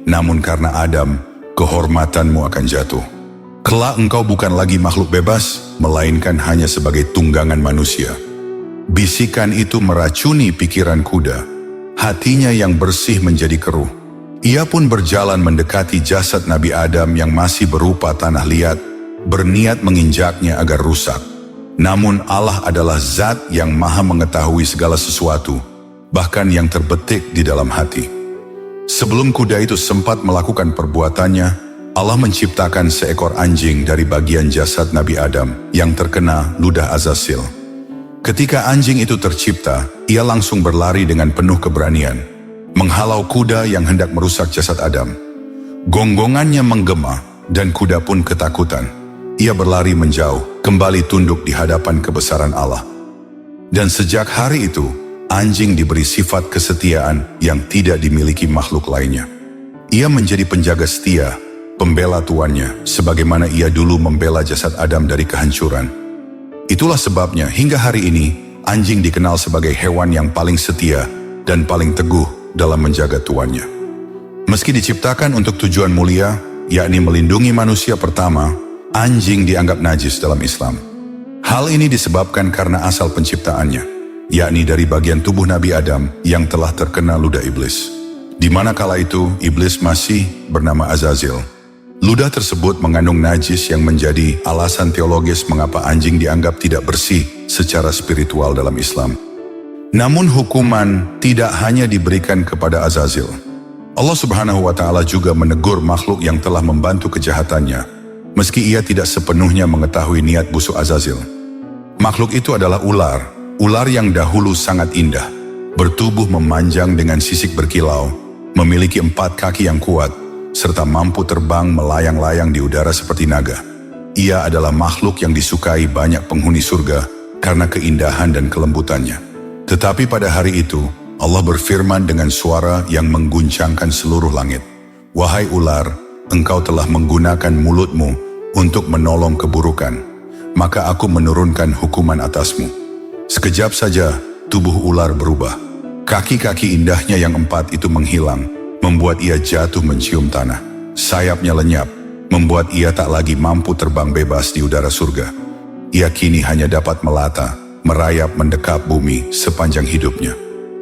Namun karena Adam, kehormatanmu akan jatuh. Kelak engkau bukan lagi makhluk bebas, melainkan hanya sebagai tunggangan manusia." Bisikan itu meracuni pikiran kuda. Hatinya yang bersih menjadi keruh. Ia pun berjalan mendekati jasad Nabi Adam yang masih berupa tanah liat, berniat menginjaknya agar rusak. Namun Allah adalah zat yang maha mengetahui segala sesuatu, bahkan yang terbetik di dalam hati. Sebelum kuda itu sempat melakukan perbuatannya, Allah menciptakan seekor anjing dari bagian jasad Nabi Adam yang terkena ludah Azazil. Ketika anjing itu tercipta, ia langsung berlari dengan penuh keberanian, menghalau kuda yang hendak merusak jasad Adam. Gonggongannya menggema, dan kuda pun ketakutan. Ia berlari menjauh, kembali tunduk di hadapan kebesaran Allah. Dan sejak hari itu, anjing diberi sifat kesetiaan yang tidak dimiliki makhluk lainnya. Ia menjadi penjaga setia, pembela tuannya, sebagaimana ia dulu membela jasad Adam dari kehancuran. Itulah sebabnya hingga hari ini, anjing dikenal sebagai hewan yang paling setia dan paling teguh dalam menjaga tuannya. Meski diciptakan untuk tujuan mulia, yakni melindungi manusia pertama, anjing dianggap najis dalam Islam. Hal ini disebabkan karena asal penciptaannya, yakni dari bagian tubuh Nabi Adam yang telah terkena ludah iblis. Di mana kala itu iblis masih bernama Azazil. Ludah tersebut mengandung najis yang menjadi alasan teologis mengapa anjing dianggap tidak bersih secara spiritual dalam Islam. Namun hukuman tidak hanya diberikan kepada Azazil. Allah Subhanahu wa Ta'ala juga menegur makhluk yang telah membantu kejahatannya, meski ia tidak sepenuhnya mengetahui niat busuk Azazil. Makhluk itu adalah ular yang dahulu sangat indah, bertubuh memanjang dengan sisik berkilau, memiliki 4 kaki yang kuat, serta mampu terbang melayang-layang di udara seperti naga. Ia adalah makhluk yang disukai banyak penghuni surga karena keindahan dan kelembutannya. Tetapi pada hari itu, Allah berfirman dengan suara yang mengguncangkan seluruh langit. "Wahai ular, engkau telah menggunakan mulutmu untuk menolong keburukan, maka aku menurunkan hukuman atasmu." Sekejap saja, tubuh ular berubah. Kaki-kaki indahnya yang 4 itu menghilang, membuat ia jatuh mencium tanah. Sayapnya lenyap, membuat ia tak lagi mampu terbang bebas di udara surga. Ia kini hanya dapat melata, merayap mendekap bumi sepanjang hidupnya.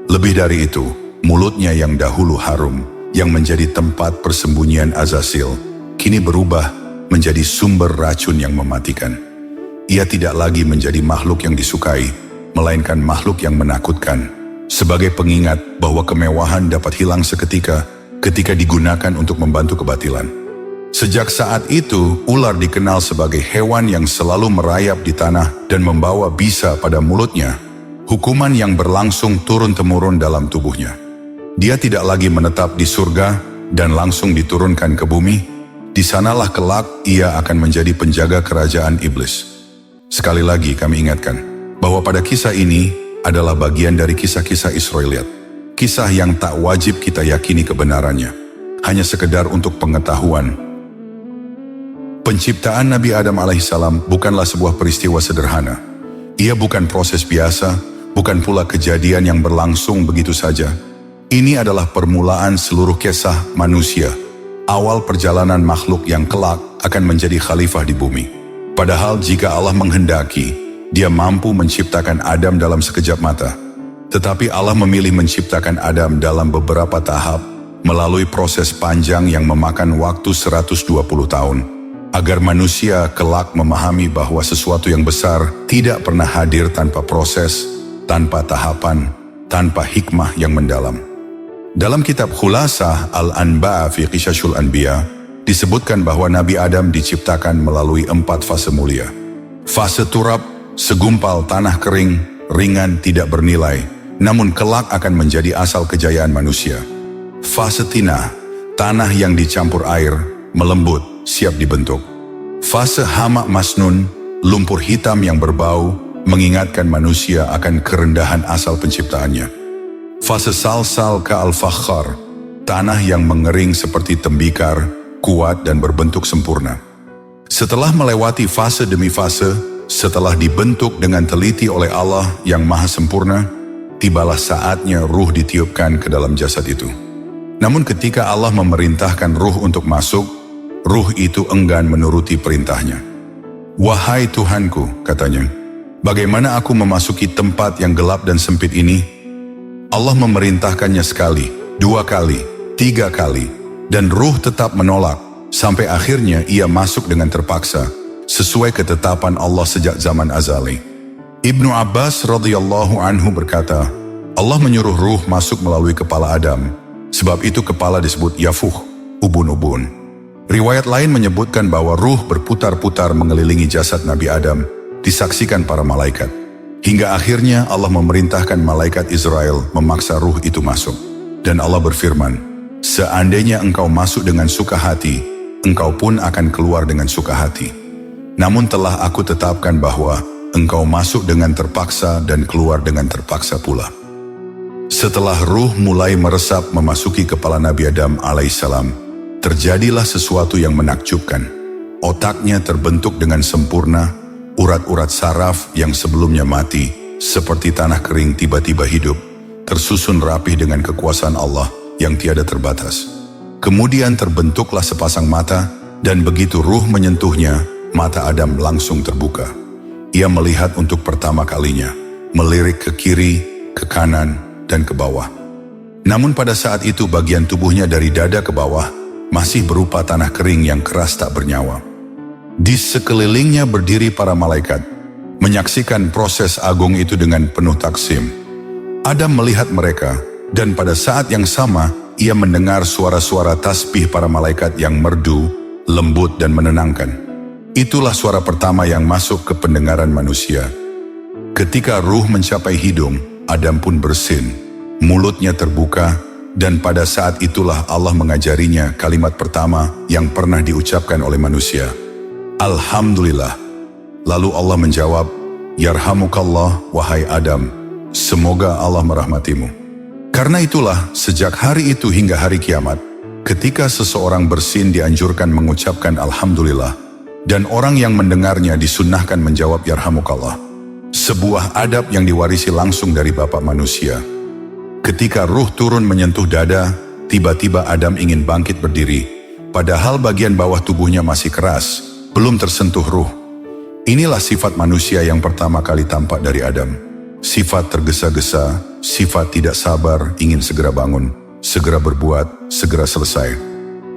Lebih dari itu, mulutnya yang dahulu harum, yang menjadi tempat persembunyian Azazil, kini berubah menjadi sumber racun yang mematikan. Ia tidak lagi menjadi makhluk yang disukai, melainkan makhluk yang menakutkan. Sebagai pengingat bahwa kemewahan dapat hilang seketika ketika digunakan untuk membantu kebatilan. Sejak saat itu, ular dikenal sebagai hewan yang selalu merayap di tanah dan membawa bisa pada mulutnya, hukuman yang berlangsung turun-temurun dalam tubuhnya. Dia tidak lagi menetap di surga dan langsung diturunkan ke bumi. Di sanalah kelak ia akan menjadi penjaga kerajaan iblis. Sekali lagi kami ingatkan bahwa pada kisah ini adalah bagian dari kisah-kisah Israeliat. Kisah yang tak wajib kita yakini kebenarannya, hanya sekedar untuk pengetahuan. Penciptaan Nabi Adam alaihissalam bukanlah sebuah peristiwa sederhana. Ia bukan proses biasa, bukan pula kejadian yang berlangsung begitu saja. Ini adalah permulaan seluruh kisah manusia, awal perjalanan makhluk yang kelak akan menjadi khalifah di bumi. Padahal jika Allah menghendaki, Dia mampu menciptakan Adam dalam sekejap mata. Tetapi Allah memilih menciptakan Adam dalam beberapa tahap, melalui proses panjang yang memakan waktu 120 tahun. Agar manusia kelak memahami bahwa sesuatu yang besar tidak pernah hadir tanpa proses, tanpa tahapan, tanpa hikmah yang mendalam. Dalam kitab Khulasah Al-Anba' fi Qisashul Anbiya, disebutkan bahwa Nabi Adam diciptakan melalui 4 fase mulia. Fase turab, segumpal tanah kering, ringan, tidak bernilai, namun kelak akan menjadi asal kejayaan manusia. Fase tinah, tanah yang dicampur air, melembut, siap dibentuk. Fase hamak masnun, lumpur hitam yang berbau, mengingatkan manusia akan kerendahan asal penciptaannya. Fase salsal ka'al-fakhar, tanah yang mengering seperti tembikar, kuat dan berbentuk sempurna. Setelah melewati fase demi fase, setelah dibentuk dengan teliti oleh Allah yang maha sempurna, tibalah saatnya ruh ditiupkan ke dalam jasad itu. Namun ketika Allah memerintahkan ruh untuk masuk, ruh itu enggan menuruti perintahnya. "Wahai Tuhanku," katanya, "bagaimana aku memasuki tempat yang gelap dan sempit ini?" Allah memerintahkannya sekali, 2 kali, 3 kali, dan ruh tetap menolak, sampai akhirnya ia masuk dengan terpaksa, sesuai ketetapan Allah sejak zaman azali. Ibnu Abbas radhiyallahu anhu berkata, Allah menyuruh ruh masuk melalui kepala Adam, sebab itu kepala disebut yafuh, ubun-ubun. Riwayat lain menyebutkan bahwa ruh berputar-putar mengelilingi jasad Nabi Adam, disaksikan para malaikat. Hingga akhirnya Allah memerintahkan malaikat Israel memaksa ruh itu masuk. Dan Allah berfirman, "Seandainya engkau masuk dengan suka hati, engkau pun akan keluar dengan suka hati. Namun telah aku tetapkan bahwa engkau masuk dengan terpaksa dan keluar dengan terpaksa pula." Setelah ruh mulai meresap memasuki kepala Nabi Adam alaihissalam, terjadilah sesuatu yang menakjubkan. Otaknya terbentuk dengan sempurna, urat-urat saraf yang sebelumnya mati, seperti tanah kering tiba-tiba hidup, tersusun rapih dengan kekuasaan Allah yang tiada terbatas. Kemudian terbentuklah sepasang mata, dan begitu ruh menyentuhnya, mata Adam langsung terbuka. Ia melihat untuk pertama kalinya, melirik ke kiri, ke kanan, dan ke bawah. Namun pada saat itu bagian tubuhnya dari dada ke bawah masih berupa tanah kering yang keras tak bernyawa. Di sekelilingnya berdiri para malaikat, menyaksikan proses agung itu dengan penuh taksim. Adam melihat mereka, dan pada saat yang sama, ia mendengar suara-suara tasbih para malaikat yang merdu, lembut dan menenangkan. Itulah suara pertama yang masuk ke pendengaran manusia. Ketika ruh mencapai hidung, Adam pun bersin, mulutnya terbuka, dan pada saat itulah Allah mengajarinya kalimat pertama yang pernah diucapkan oleh manusia. Alhamdulillah. Lalu Allah menjawab, Yarhamukallah wahai Adam, semoga Allah merahmatimu. Karena itulah sejak hari itu hingga hari kiamat, ketika seseorang bersin dianjurkan mengucapkan Alhamdulillah, dan orang yang mendengarnya disunnahkan menjawab Yarhamukallah. Sebuah adab yang diwarisi langsung dari Bapa manusia. Ketika ruh turun menyentuh dada, tiba-tiba Adam ingin bangkit berdiri, padahal bagian bawah tubuhnya masih keras, belum tersentuh ruh. Inilah sifat manusia yang pertama kali tampak dari Adam. Sifat tergesa-gesa, sifat tidak sabar, ingin segera bangun, segera berbuat, segera selesai.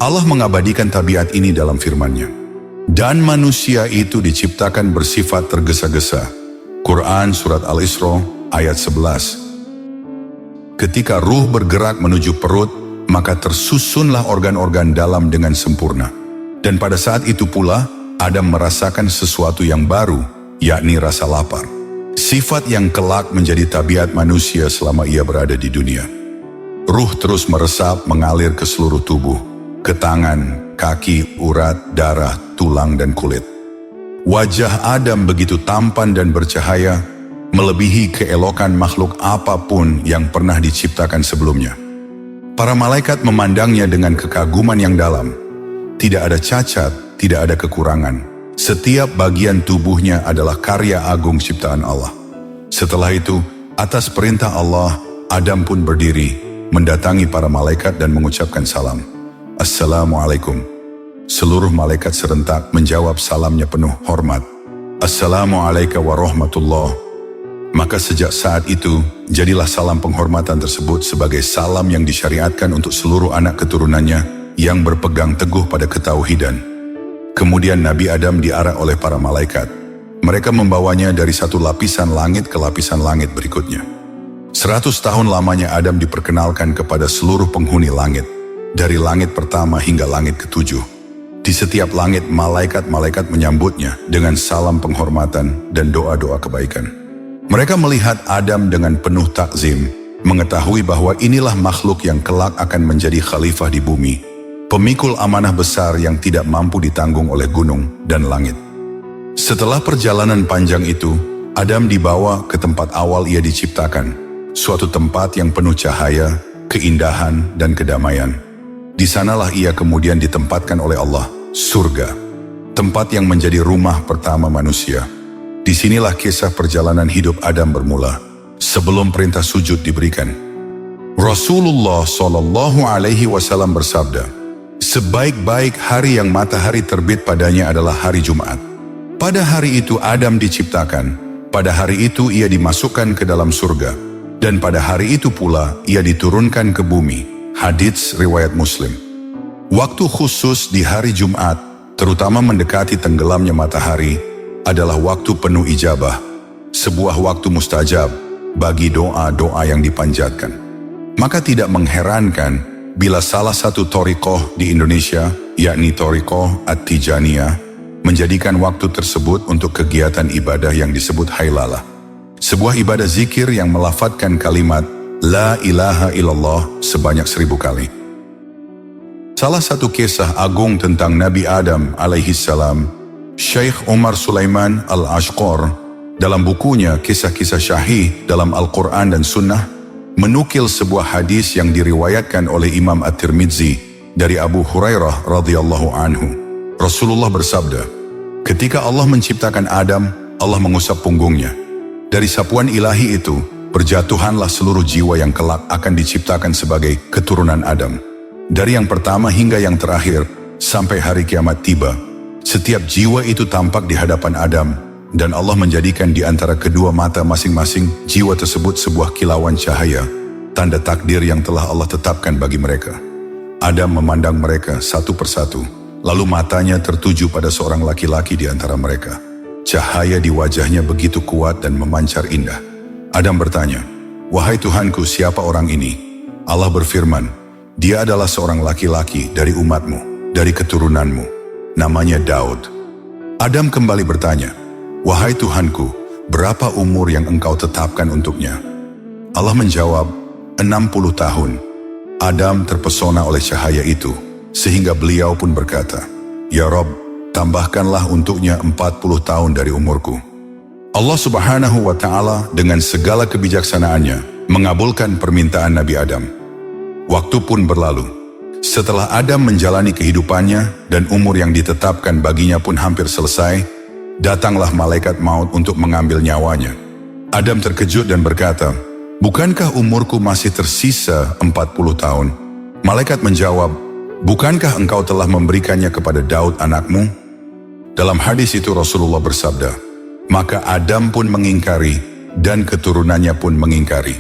Allah mengabadikan tabiat ini dalam firman-Nya. Dan manusia itu diciptakan bersifat tergesa-gesa. Quran Surat Al-Isra ayat 11. Ketika ruh bergerak menuju perut, maka tersusunlah organ-organ dalam dengan sempurna. Dan pada saat itu pula, Adam merasakan sesuatu yang baru, yakni rasa lapar. Sifat yang kelak menjadi tabiat manusia selama ia berada di dunia. Ruh terus meresap mengalir ke seluruh tubuh, ke tangan, kaki, urat, darah, tulang, dan kulit. Wajah Adam begitu tampan dan bercahaya, melebihi keelokan makhluk apapun yang pernah diciptakan sebelumnya. Para malaikat memandangnya dengan kekaguman yang dalam. Tidak ada cacat, tidak ada kekurangan. Setiap bagian tubuhnya adalah karya agung ciptaan Allah. Setelah itu, atas perintah Allah, Adam pun berdiri, mendatangi para malaikat dan mengucapkan salam. Assalamualaikum. Seluruh malaikat serentak menjawab salamnya penuh hormat. Assalamualaikum warahmatullah. Maka sejak saat itu, jadilah salam penghormatan tersebut sebagai salam yang disyariatkan untuk seluruh anak keturunannya yang berpegang teguh pada ketauhidan. Kemudian Nabi Adam diarak oleh para malaikat. Mereka membawanya dari satu lapisan langit ke lapisan langit berikutnya. 100 tahun lamanya Adam diperkenalkan kepada seluruh penghuni langit, dari langit pertama hingga langit ke-7. Di setiap langit, malaikat-malaikat menyambutnya dengan salam penghormatan dan doa-doa kebaikan. Mereka melihat Adam dengan penuh takzim, mengetahui bahwa inilah makhluk yang kelak akan menjadi khalifah di bumi, pemikul amanah besar yang tidak mampu ditanggung oleh gunung dan langit. Setelah perjalanan panjang itu, Adam dibawa ke tempat awal ia diciptakan, suatu tempat yang penuh cahaya, keindahan, dan kedamaian. Di sanalah ia kemudian ditempatkan oleh Allah, surga, tempat yang menjadi rumah pertama manusia. Disinilah kisah perjalanan hidup Adam bermula, sebelum perintah sujud diberikan. Rasulullah SAW bersabda, sebaik-baik hari yang matahari terbit padanya adalah hari Jumat. Pada hari itu Adam diciptakan, pada hari itu ia dimasukkan ke dalam surga, dan pada hari itu pula ia diturunkan ke bumi. Hadits riwayat Muslim. Waktu khusus di hari Jumat, terutama mendekati tenggelamnya matahari, adalah waktu penuh ijabah, sebuah waktu mustajab bagi doa-doa yang dipanjatkan. Maka tidak mengherankan bila salah satu thariqah di Indonesia, yakni thariqah At-Tijaniyah, menjadikan waktu tersebut untuk kegiatan ibadah yang disebut hailalah. Sebuah ibadah zikir yang melafadzkan kalimat La ilaha illallah sebanyak 1000 kali. Salah satu kisah agung tentang Nabi Adam alaihissalam, Syekh Umar Sulaiman Al-Ashqar dalam bukunya Kisah-Kisah Syahih dalam Al-Quran dan Sunnah menukil sebuah hadis yang diriwayatkan oleh Imam At-Tirmidzi dari Abu Hurairah radhiyallahu anhu. Rasulullah bersabda, ketika Allah menciptakan Adam, Allah mengusap punggungnya. Dari sapuan ilahi itu, berjatuhanlah seluruh jiwa yang kelak akan diciptakan sebagai keturunan Adam. Dari yang pertama hingga yang terakhir, sampai hari kiamat tiba, setiap jiwa itu tampak di hadapan Adam, dan Allah menjadikan di antara kedua mata masing-masing jiwa tersebut sebuah kilauan cahaya, tanda takdir yang telah Allah tetapkan bagi mereka. Adam memandang mereka satu persatu, lalu matanya tertuju pada seorang laki-laki di antara mereka. Cahaya di wajahnya begitu kuat dan memancar indah. Adam bertanya, wahai Tuhanku, siapa orang ini? Allah berfirman, dia adalah seorang laki-laki dari umatmu, dari keturunanmu. Namanya Daud. Adam kembali bertanya, wahai Tuhanku, berapa umur yang engkau tetapkan untuknya? Allah menjawab, 60 tahun. Adam terpesona oleh cahaya itu, sehingga beliau pun berkata, ya Rob, tambahkanlah untuknya 40 tahun dari umurku. Allah Subhanahu wa Ta'ala dengan segala kebijaksanaannya mengabulkan permintaan Nabi Adam. Waktu pun berlalu. Setelah Adam menjalani kehidupannya dan umur yang ditetapkan baginya pun hampir selesai, datanglah malaikat maut untuk mengambil nyawanya. Adam terkejut dan berkata, bukankah umurku masih tersisa 40 tahun? Malaikat menjawab, bukankah engkau telah memberikannya kepada Daud anakmu? Dalam hadis itu Rasulullah bersabda, maka Adam pun mengingkari dan keturunannya pun mengingkari.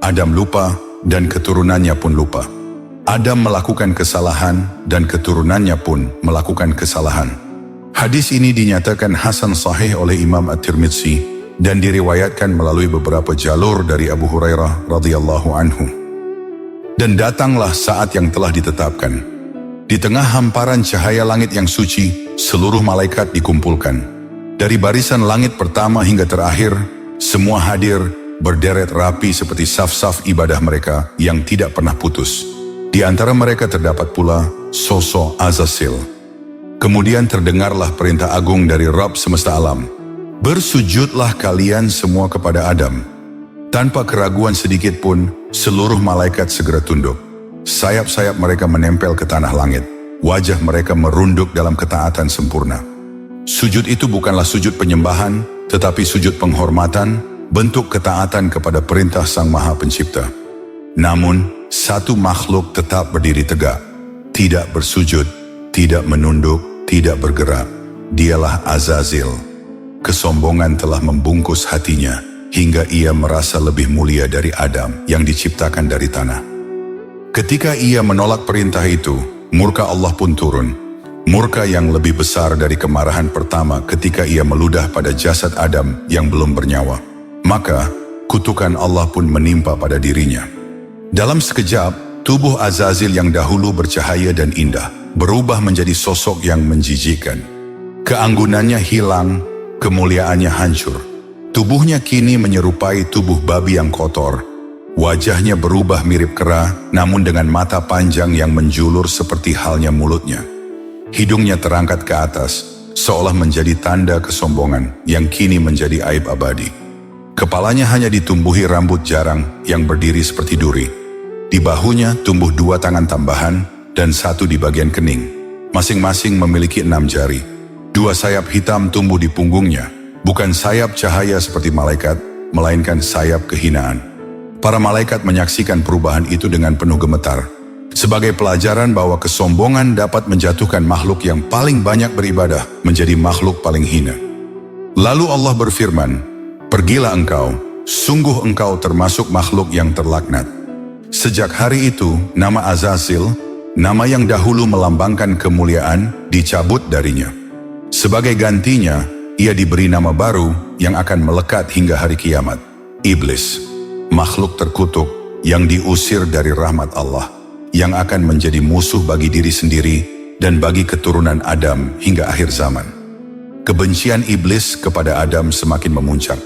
Adam lupa dan keturunannya pun lupa. Adam melakukan kesalahan dan keturunannya pun melakukan kesalahan. Hadis ini dinyatakan hasan sahih oleh Imam At-Tirmidzi dan diriwayatkan melalui beberapa jalur dari Abu Hurairah radhiyallahu anhu. Dan datanglah saat yang telah ditetapkan. Di tengah hamparan cahaya langit yang suci, seluruh malaikat dikumpulkan. Dari barisan langit pertama hingga terakhir, semua hadir berderet rapi seperti saf-saf ibadah mereka yang tidak pernah putus. Di antara mereka terdapat pula sosok Azazil. Kemudian terdengarlah perintah agung dari Rabb semesta alam. Bersujudlah kalian semua kepada Adam. Tanpa keraguan sedikit pun, seluruh malaikat segera tunduk. Sayap-sayap mereka menempel ke tanah langit. Wajah mereka merunduk dalam ketaatan sempurna. Sujud itu bukanlah sujud penyembahan, tetapi sujud penghormatan, bentuk ketaatan kepada perintah Sang Maha Pencipta. Namun, satu makhluk tetap berdiri tegak, tidak bersujud, tidak menunduk, tidak bergerak. Dialah Azazil. Kesombongan telah membungkus hatinya, hingga ia merasa lebih mulia dari Adam yang diciptakan dari tanah. Ketika ia menolak perintah itu, murka Allah pun turun. Murka yang lebih besar dari kemarahan pertama ketika ia meludah pada jasad Adam yang belum bernyawa. Maka, kutukan Allah pun menimpa pada dirinya. Dalam sekejap, tubuh Azazil yang dahulu bercahaya dan indah berubah menjadi sosok yang menjijikkan. Keanggunannya hilang, kemuliaannya hancur. Tubuhnya kini menyerupai tubuh babi yang kotor. Wajahnya berubah mirip kera, namun dengan mata panjang yang menjulur seperti halnya mulutnya. Hidungnya terangkat ke atas, seolah menjadi tanda kesombongan yang kini menjadi aib abadi. Kepalanya hanya ditumbuhi rambut jarang yang berdiri seperti duri. Di bahunya tumbuh 2 tangan tambahan dan 1 di bagian kening. Masing-masing memiliki 6 jari. 2 sayap hitam tumbuh di punggungnya. Bukan sayap cahaya seperti malaikat, melainkan sayap kehinaan. Para malaikat menyaksikan perubahan itu dengan penuh gemetar. Sebagai pelajaran bahwa kesombongan dapat menjatuhkan makhluk yang paling banyak beribadah menjadi makhluk paling hina. Lalu Allah berfirman, "Pergilah engkau, sungguh engkau termasuk makhluk yang terlaknat." Sejak hari itu, nama Azazil, nama yang dahulu melambangkan kemuliaan, dicabut darinya. Sebagai gantinya, ia diberi nama baru yang akan melekat hingga hari kiamat, Iblis, makhluk terkutuk yang diusir dari rahmat Allah, yang akan menjadi musuh bagi diri sendiri dan bagi keturunan Adam hingga akhir zaman. Kebencian Iblis kepada Adam semakin memuncak,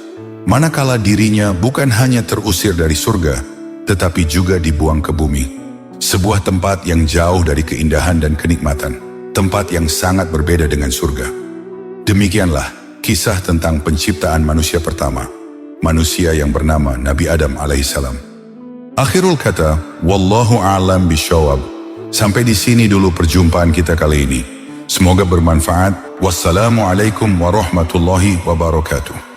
manakala dirinya bukan hanya terusir dari surga, tetapi juga dibuang ke bumi. Sebuah tempat yang jauh dari keindahan dan kenikmatan, tempat yang sangat berbeda dengan surga. Demikianlah kisah tentang penciptaan manusia pertama, manusia yang bernama Nabi Adam alaihissalam. Akhirul kata, wallahu a'lam bishawab. Sampai di sini dulu perjumpaan kita kali ini. Semoga bermanfaat. Wassalamualaikum warahmatullahi wabarakatuh.